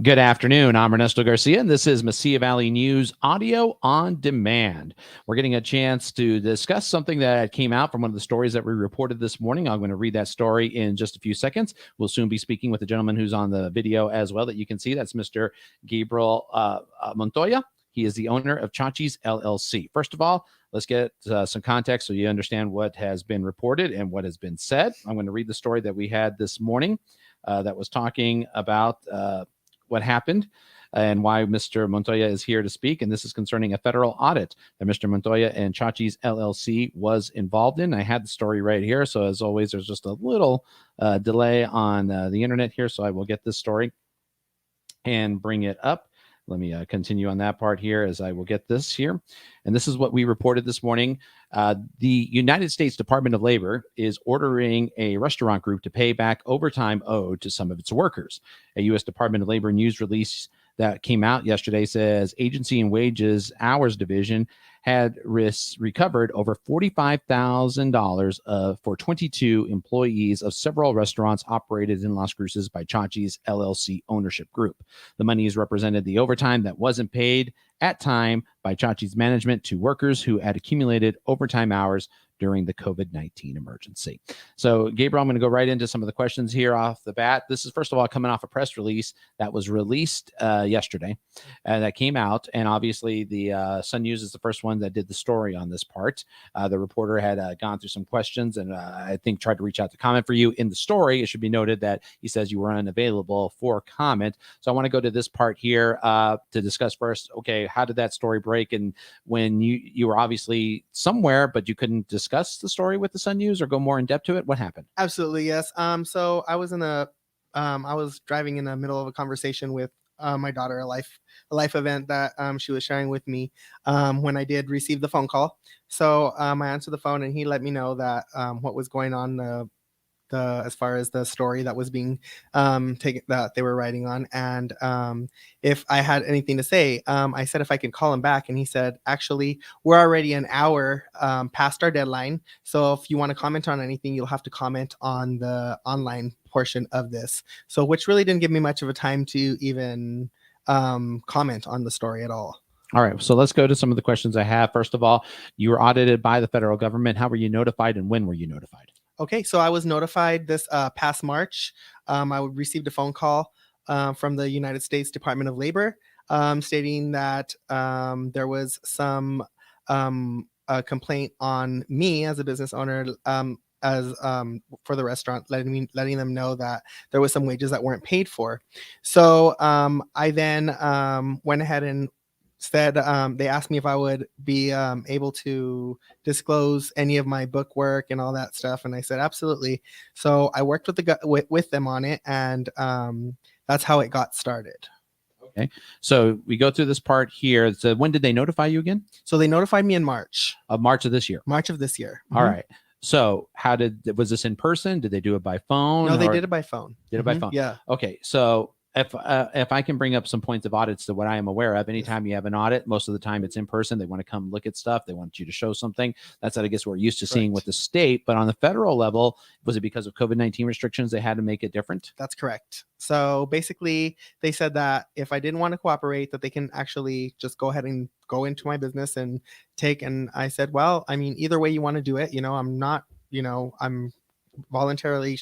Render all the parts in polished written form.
Good afternoon. I'm Ernesto Garcia, and this is Mesilla Valley News Audio on Demand. We're getting a chance to discuss something that came out from one of the stories that we reported this morning. I'm going to read that story in just a few seconds. We'll soon be speaking with the gentleman who's on the video as well that you can see. That's Mr. Gabriel Montoya. He is the owner of Chachi's LLC. First of all, let's get some context so you understand what has been reported and what has been said. I'm going to read the story that we had this morning that was talking about what happened and why Mr. Montoya is here to speak. And this is concerning a federal audit that Mr. Montoya and Chachi's LLC was involved in. I had the story right here. So as always, there's just a little delay on the internet here. So I will get this story and bring it up. Let me continue on that part here as I will get this here. And this is what we reported this morning. The United States Department of Labor is ordering a restaurant group to pay back overtime owed to some of its workers. A U.S. Department of Labor news release that came out yesterday says Agency and Wages Hours Division had recovered over $45,000 for 22 employees of several restaurants operated in Las Cruces by Chachi's LLC ownership group. The monies represented the overtime that wasn't paid at time by Chachi's management to workers who had accumulated overtime hours during the COVID-19 emergency. So, Gabriel, I'm going to go right into some of the questions here off the bat. This is, first of all, coming off a press release that was released yesterday that came out. And obviously, the Sun News is the first one that did the story on this part. The reporter had gone through some questions and I think tried to reach out to comment for you. In the story, it should be noted that he says you were unavailable for comment. So I want to go to this part here to discuss first, okay, how did that story break? And when you were obviously somewhere, but you couldn't discuss the story with the Sun News or go more in depth to it? What happened? Absolutely, yes. So I was I was driving in the middle of a conversation with my daughter, a life event that she was sharing with me when I did receive the phone call. So I answered the phone and he let me know that what was going on as far as the story that was being taken, that they were writing on, and if I had anything to say. I said if I could call him back, and he said, actually, we're already an hour past our deadline, so if you want to comment on anything, you'll have to comment on the online portion of this. So which really didn't give me much of a time to even comment on the story at all. All right, so let's go to some of the questions I have. First of all, you were audited by the federal government. How were you notified and when were you notified? Okay, so I was notified this past March. I received a phone call from the United States Department of Labor stating that there was some complaint on me as a business owner for the restaurant, letting them know that there was some wages that weren't paid for. So I then went ahead and said they asked me if I would be able to disclose any of my book work and all that stuff, and I said absolutely. So I worked with them on it, and that's how it got started. Okay, so we go through this part here. So when did they notify you again? So they notified me in March of this year. March of this year. All right. So was this in person? Did they do it by phone? No, they did it by phone. Did it by phone? Yeah. Okay, so if I can bring up some points of audits to what I am aware of, anytime you have an audit, most of the time it's in person. They want to come look at stuff. They want you to show something. That's what I guess we're used to seeing with the state. But on the federal level, was it because of COVID-19 restrictions they had to make it different? That's correct. So basically, they said that if I didn't want to cooperate, that they can actually just go ahead and go into my business and take. And I said, well, I mean, either way you want to do it, I'm not, I'm voluntarily,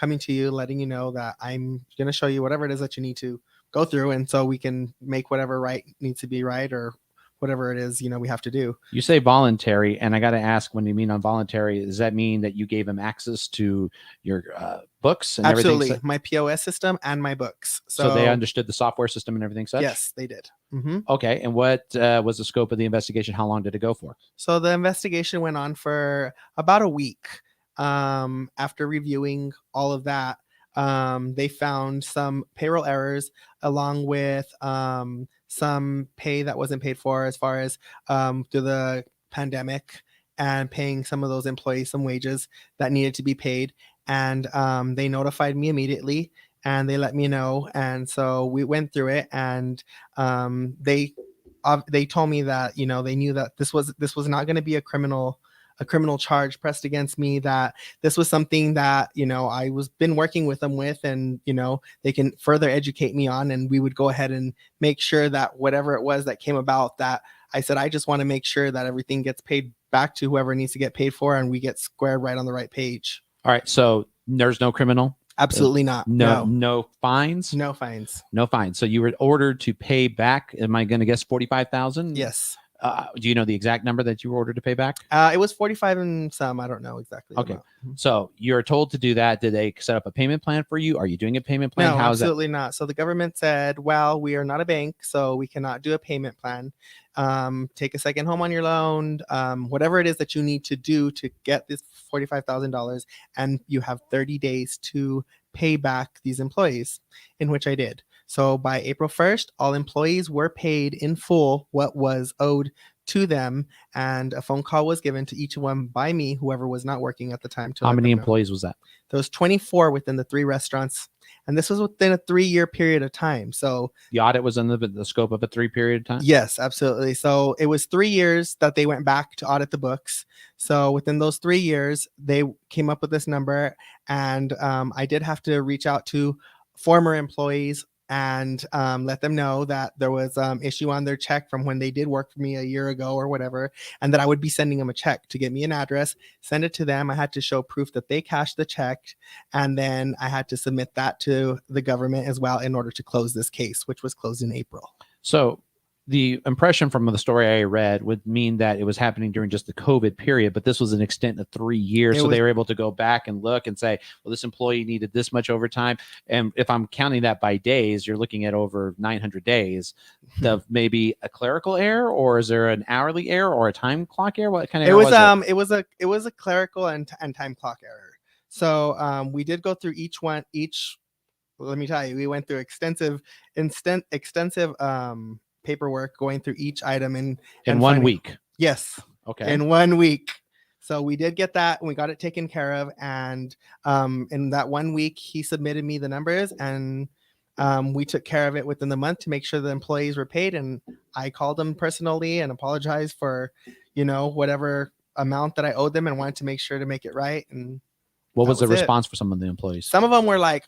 coming to you, letting you know that I'm going to show you whatever it is that you need to go through. And so we can make whatever right needs to be right, or whatever it is, we have to do. You say voluntary, and I got to ask, when you mean involuntary, does that mean that you gave them access to your books and Absolutely. everything? My POS system and my books. So they understood the software system and everything such? Yes, they did. Okay. And what was the scope of the investigation? How long did it go for? So the investigation went on for about a week. After reviewing all of that, they found some payroll errors along with some pay that wasn't paid for as far as through the pandemic, and paying some of those employees some wages that needed to be paid. And they notified me immediately and they let me know. And so we went through it, and they told me that, they knew that this was not going to be a criminal a criminal charge pressed against me, that this was something that, I was been working with them with, and, they can further educate me on, and we would go ahead and make sure that whatever it was that came about, that I said, I just want to make sure that everything gets paid back to whoever needs to get paid for, and we get squared right on the right page. All right. So there's no criminal? Absolutely not. No fines? No fines. No fines. So you were ordered to pay back, am I going to guess 45,000? Yes. Do you know the exact number that you were ordered to pay back? It was 45 and some. I don't know exactly. Okay. So you're told to do that. Did they set up a payment plan for you? Are you doing a payment plan? No, absolutely not. So the government said, well, we are not a bank, so we cannot do a payment plan. Take a second home on your loan, whatever it is that you need to do to get this $45,000, and you have 30 days to pay back these employees, in which I did. So by April 1st, all employees were paid in full what was owed to them, and a phone call was given to each one by me, whoever was not working at the time. How many employees was that? There was 24 within the 3 restaurants, and this was within a 3-year period of time. So the audit was in the scope of a 3 period of time? Yes, absolutely. So it was 3 years that they went back to audit the books. So within those 3 years, they came up with this number, and I did have to reach out to former employees and let them know that there was issue on their check from when they did work for me a year ago or whatever, and that I would be sending them a check to get me an address, send it to them. I had to show proof that they cashed the check, and then I had to submit that to the government as well in order to close this case, which was closed in April. So the impression from the story I read would mean that it was happening during just the COVID period, but this was an extent of 3 years. So they were able to go back and look and say, well, this employee needed this much overtime. And if I'm counting that by days, you're looking at over 900 days of maybe a clerical error, or is there an hourly error or a time clock error? What kind of error was it? It was a clerical and time clock error. So we did go through each. Let me tell you, we went through extensive paperwork going through each item in 1 week. Yes. Okay. In 1 week. So we did get that, and we got it taken care of. And in that 1 week, he submitted me the numbers, and we took care of it within the month to make sure the employees were paid. And I called them personally and apologized for, whatever amount that I owed them, and wanted to make sure to make it right. And what was the response for some of the employees? Some of them were like,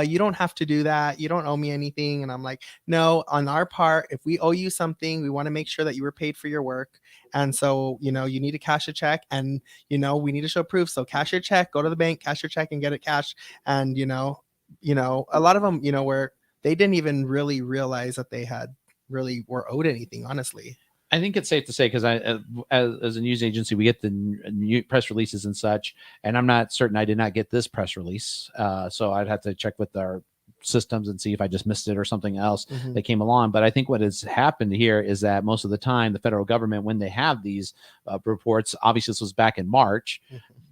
you don't have to do that. You don't owe me anything. And I'm like, no, on our part, if we owe you something, we want to make sure that you were paid for your work. And so, you need to cash a check, and, we need to show proof. So cash your check, go to the bank, cash your check, and get it cashed. And, a lot of them, they didn't even really realize that they were owed anything, honestly. I think it's safe to say, because as a news agency, we get the new press releases and such, and I'm not certain I did not get this press release. So I'd have to check with our systems and see if I just missed it or something else that came along. But I think what has happened here is that most of the time, the federal government, when they have these reports, obviously this was back in March,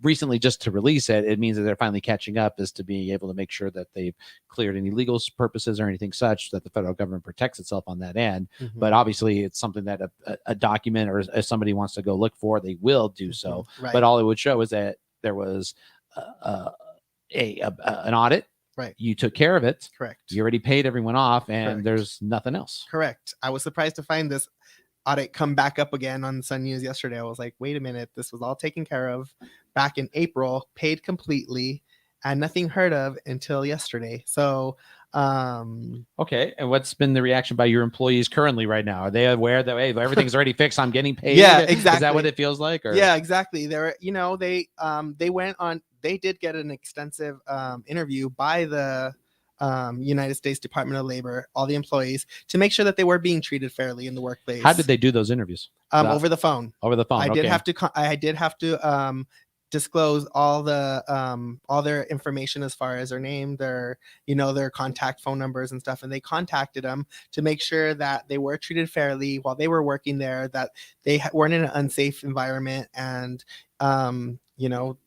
recently, just to release it, it means that they're finally catching up as to being able to make sure that they've cleared any legal purposes or anything such, that the federal government protects itself on that end. But obviously it's something that a document, or if somebody wants to go look for, they will do so. Right. But all it would show is that there was an audit. Right. You took care of it. Correct. You already paid everyone off, and there's nothing else. Correct. I was surprised to find this audit come back up again on Sun News yesterday. I was like, wait a minute, this was all taken care of back in April, paid completely, and nothing heard of until yesterday. So okay, and what's been the reaction by your employees currently right now? Are they aware that, hey, everything's already fixed, I'm getting paid? Yeah, exactly. Is that what it feels like? Or? Yeah, exactly. They're, they went on, they did get an extensive interview by the United States Department of Labor, all the employees, to make sure that they were being treated fairly in the workplace. How did they do those interviews? Over the phone. Over the phone. I did have to disclose all their information as far as their name, their contact phone numbers and stuff. And they contacted them to make sure that they were treated fairly while they were working there, that they weren't in an unsafe environment. And,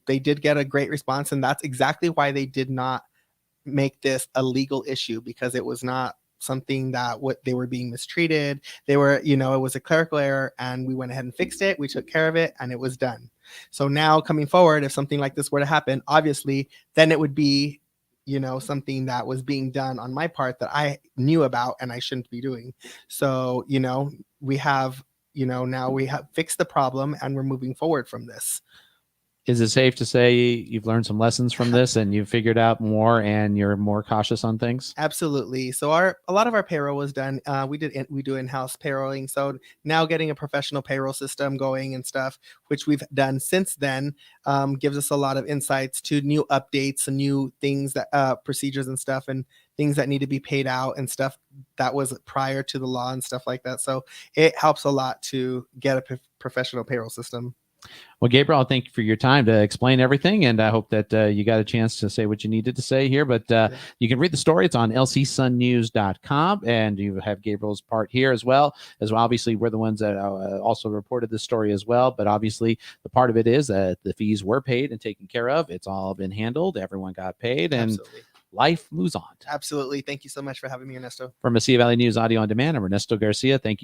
they did get a great response. And that's exactly why they did not make this a legal issue, because it was not something that they were being mistreated. They were, it was a clerical error, and we went ahead and fixed it. We took care of it, and it was done. So now coming forward, if something like this were to happen, obviously, then it would be, something that was being done on my part that I knew about and I shouldn't be doing. So, we have now we have fixed the problem and we're moving forward from this. Is it safe to say you've learned some lessons from this and you've figured out more and you're more cautious on things? Absolutely. So a lot of our payroll was done. We do in-house payrolling. So now getting a professional payroll system going and stuff, which we've done since then, gives us a lot of insights to new updates and new things that procedures and stuff and things that need to be paid out and stuff that was prior to the law and stuff like that. So it helps a lot to get a professional payroll system. Well, Gabriel, thank you for your time to explain everything, and I hope that you got a chance to say what you needed to say here. But you can read the story. It's on lcsunnews.com, and you have Gabriel's part here as well. Obviously, we're the ones that also reported this story as well, but obviously the part of it is that the fees were paid and taken care of. It's all been handled. Everyone got paid, and life moves on. Absolutely. Thank you so much for having me, Ernesto. From Mesilla Valley News Audio on Demand, I'm Ernesto Garcia. Thank you.